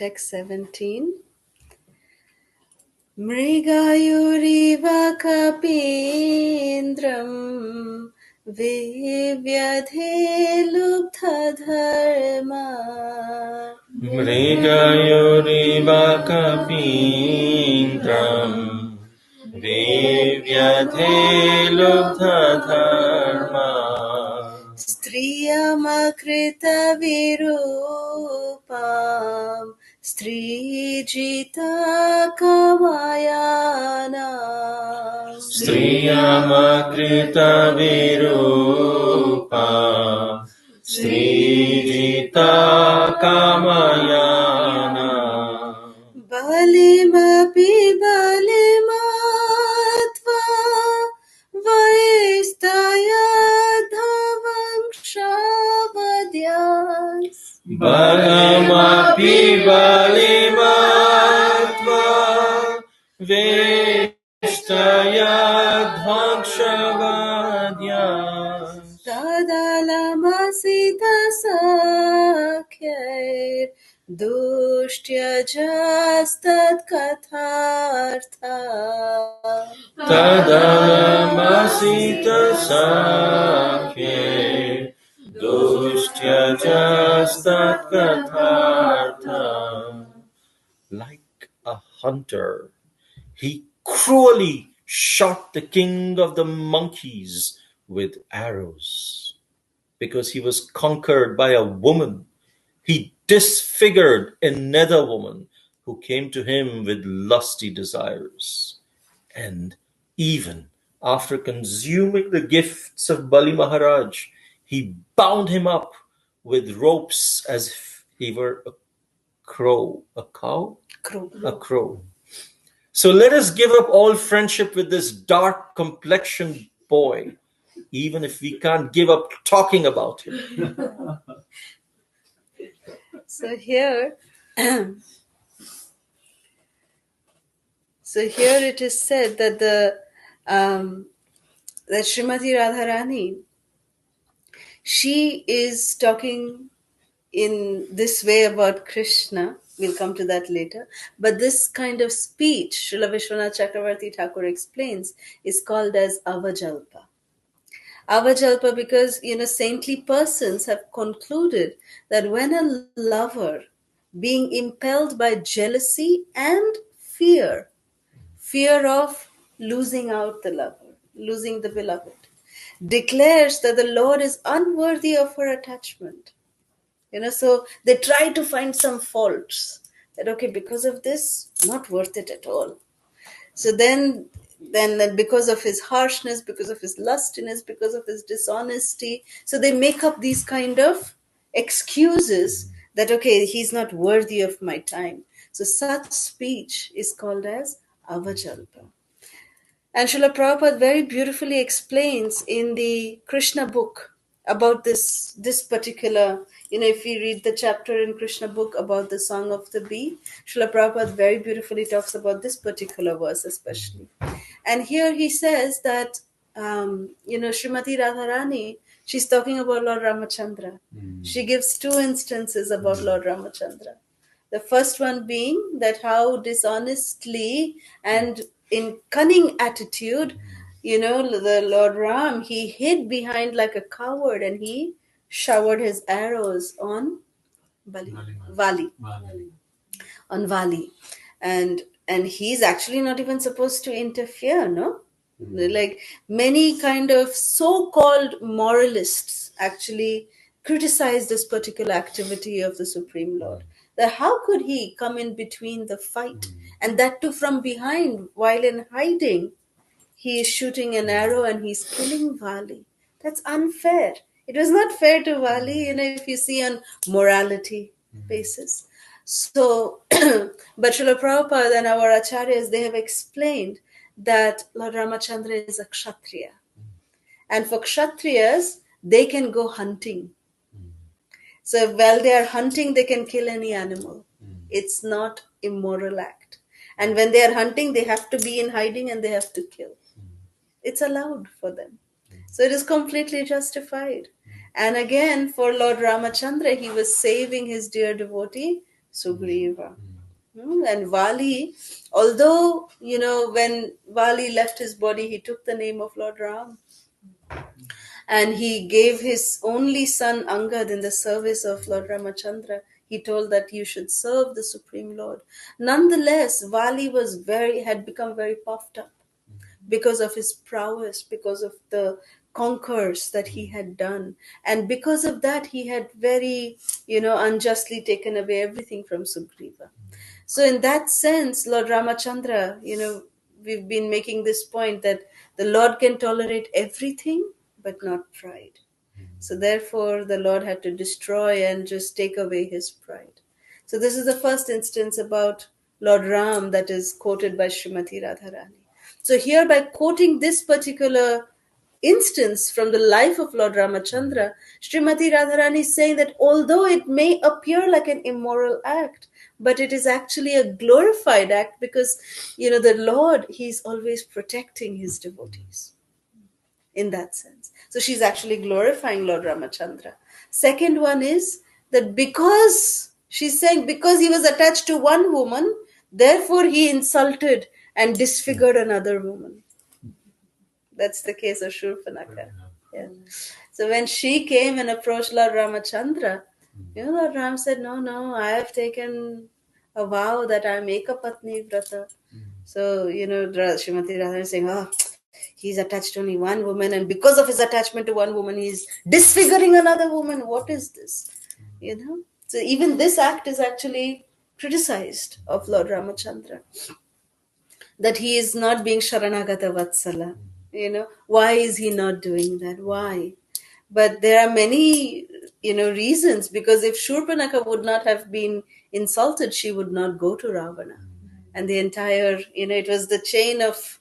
text 17. Mrigayuriva kapindram vivyadhe lubdha dharma. Mrigayuriva kapindram vivyadhe lubdha dharma. Striyamakrita virupam Strijita kamayana. Striyamakrita virupa Strijita kamayana. Balimapi balimatva Vaistaya dhavangshavadhyas. Balamapi balimatva Veshtaya dhvangshavadhyas. Tadalamasita sakyair Dushtyajas kathartha. Tadamasita sakhe Dushtyajas kathartha. Like a hunter, he cruelly shot the king of the monkeys with arrows. Because he was conquered by a woman, he disfigured another woman who came to him with lusty desires. And even after consuming the gifts of Bali Maharaj, he bound him up with ropes as if he were a crow. A cow? Crow. A crow. So let us give up all friendship with this dark complexioned boy, even if we can't give up talking about him. So here it is said that that Srimati Radharani, she is talking in this way about Krishna. We'll come to that later. But this kind of speech, Srila Vishwanath Chakravarti Thakur explains, is called as Avajalpa. Avajalpa because, saintly persons have concluded that when a lover, being impelled by jealousy and fear of losing out the lover, losing the beloved, declares that the Lord is unworthy of her attachment. So they try to find some faults that, okay, because of this, not worth it at all. So then because of his harshness, because of his lustiness, because of his dishonesty, so they make up these kind of excuses that, okay, he's not worthy of my time. So such speech is called as Avajalpa. And Srila Prabhupada very beautifully explains in the Krishna book about this particular, if we read the chapter in Krishna book about the Song of the Bee, Srila Prabhupada very beautifully talks about this particular verse especially. And here he says that, Srimati Radharani, she's talking about Lord Ramachandra. She gives two instances about Lord Ramachandra. The first one being that how dishonestly and in cunning attitude, the Lord Ram, he hid behind like a coward and he showered his arrows on Vali. On Vali. And he's actually not even supposed to interfere, no? Like many kind of so-called moralists actually criticize this particular activity of the Supreme Lord. That how could he come in between the fight, and that too from behind, while in hiding, he is shooting an arrow and he's killing Vali. That's unfair. It was not fair to Vali, if you see on morality basis. So, but Srila Prabhupada and our acharyas, they have explained that Lord Ramachandra is a kshatriya. And for kshatriyas, they can go hunting. So while they are hunting, they can kill any animal. It's not immoral act. And when they are hunting, they have to be in hiding and they have to kill. It's allowed for them. So it is completely justified. And again, for Lord Ramachandra, he was saving his dear devotee Sugriva. And Vali, although, when Vali left his body, he took the name of Lord Ram, and he gave his only son Angad in the service of Lord Ramachandra. He told that you should serve the Supreme Lord. Nonetheless, Vali had become very puffed up because of his prowess, because of the conquers that he had done. And because of that, he had very, unjustly taken away everything from Sugriva. So, in that sense, Lord Ramachandra, we've been making this point that the Lord can tolerate everything, but not pride. So, therefore, the Lord had to destroy and just take away his pride. So, this is the first instance about Lord Ram that is quoted by Srimati Radharani. So, here by quoting this particular instance from the life of Lord Ramachandra, Srimati Radharani is saying that although it may appear like an immoral act, but it is actually a glorified act because, the Lord, He's always protecting His devotees in that sense. So she's actually glorifying Lord Ramachandra. Second one is that because she's saying because he was attached to one woman, therefore he insulted and disfigured another woman. That's the case of Shurpanaka. Yeah. So when she came and approached Lord Ramachandra, Lord Ram said, no, no, I have taken a vow that I make a Patni Vrata. So, Srimati Radha is saying, oh, he's attached to only one woman, and because of his attachment to one woman, he's disfiguring another woman. What is this? So even this act is actually criticized of Lord Ramachandra, that he is not being Sharanagata Vatsala. Why is he not doing that? Why? But there are many, reasons, because if Shurpanaka would not have been insulted, she would not go to Ravana. And the entire, it was the chain of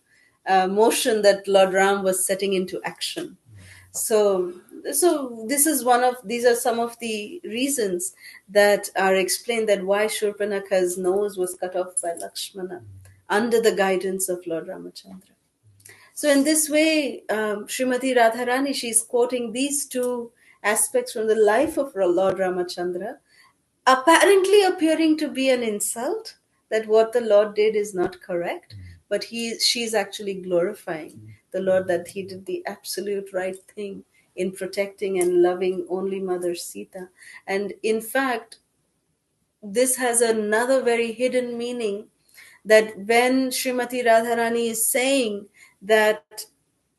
motion that Lord Ram was setting into action. So these are some of the reasons that are explained that why Shurpanaka's nose was cut off by Lakshmana under the guidance of Lord Ramachandra. So in this way, Srimati Radharani, she's quoting these two aspects from the life of Lord Ramachandra, apparently appearing to be an insult, that what the Lord did is not correct, but she's actually glorifying the Lord, that he did the absolute right thing in protecting and loving only Mother Sita. And in fact, this has another very hidden meaning, that when Srimati Radharani is saying that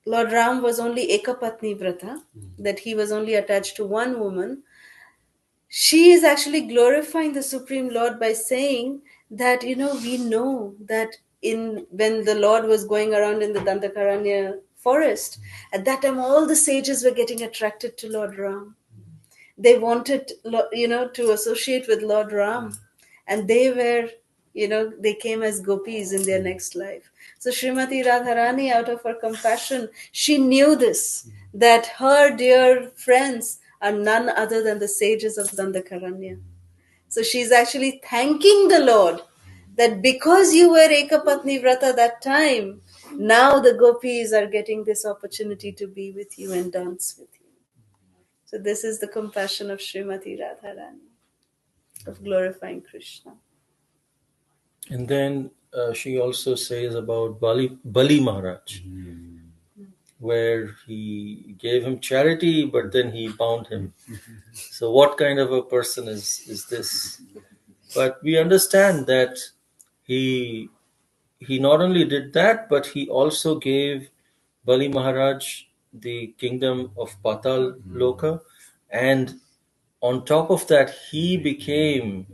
Lord Ram was only Ekapatni Vrata, that he was only attached to one woman, she is actually glorifying the Supreme Lord by saying that, we know that when the Lord was going around in the Dandakaranya forest, at that time all the sages were getting attracted to Lord Ram. They wanted, to associate with Lord Ram, and they came as gopis in their next life. So Srimati Radharani, out of her compassion, she knew this, that her dear friends are none other than the sages of Dandakaranya. So she's actually thanking the Lord that because you were Ekapatni Vrata that time, now the gopis are getting this opportunity to be with you and dance with you. So this is the compassion of Srimati Radharani, of glorifying Krishna. And then she also says about Bali Maharaj, where he gave him charity, but then he bound him. So, what kind of a person is this? But we understand that he he not only did that, but he also gave Bali Maharaj the kingdom of Patal Loka, and on top of that, he became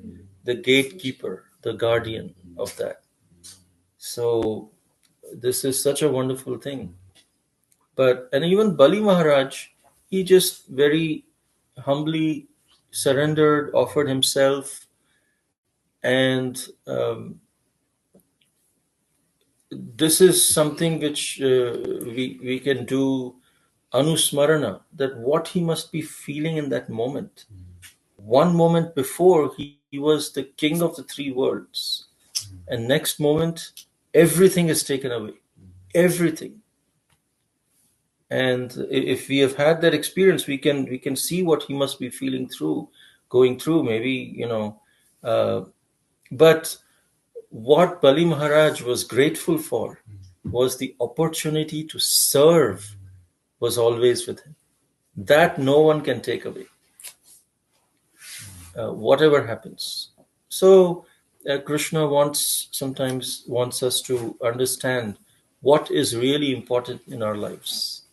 the gatekeeper, the guardian of that. So this is such a wonderful thing. But and even Bali Maharaj, he just very humbly surrendered, offered himself, and this is something which we can do anusmarana, that what he must be feeling in that moment. One moment before, he was the king of the three worlds, and next moment, everything is taken away, everything. And if we have had that experience, we can see what he must be feeling through, going through. Maybe Uh, but what Bali Maharaj was grateful for was the opportunity to serve was always with him. That no one can take away, whatever happens. So Krishna sometimes wants us to understand what is really important in our lives.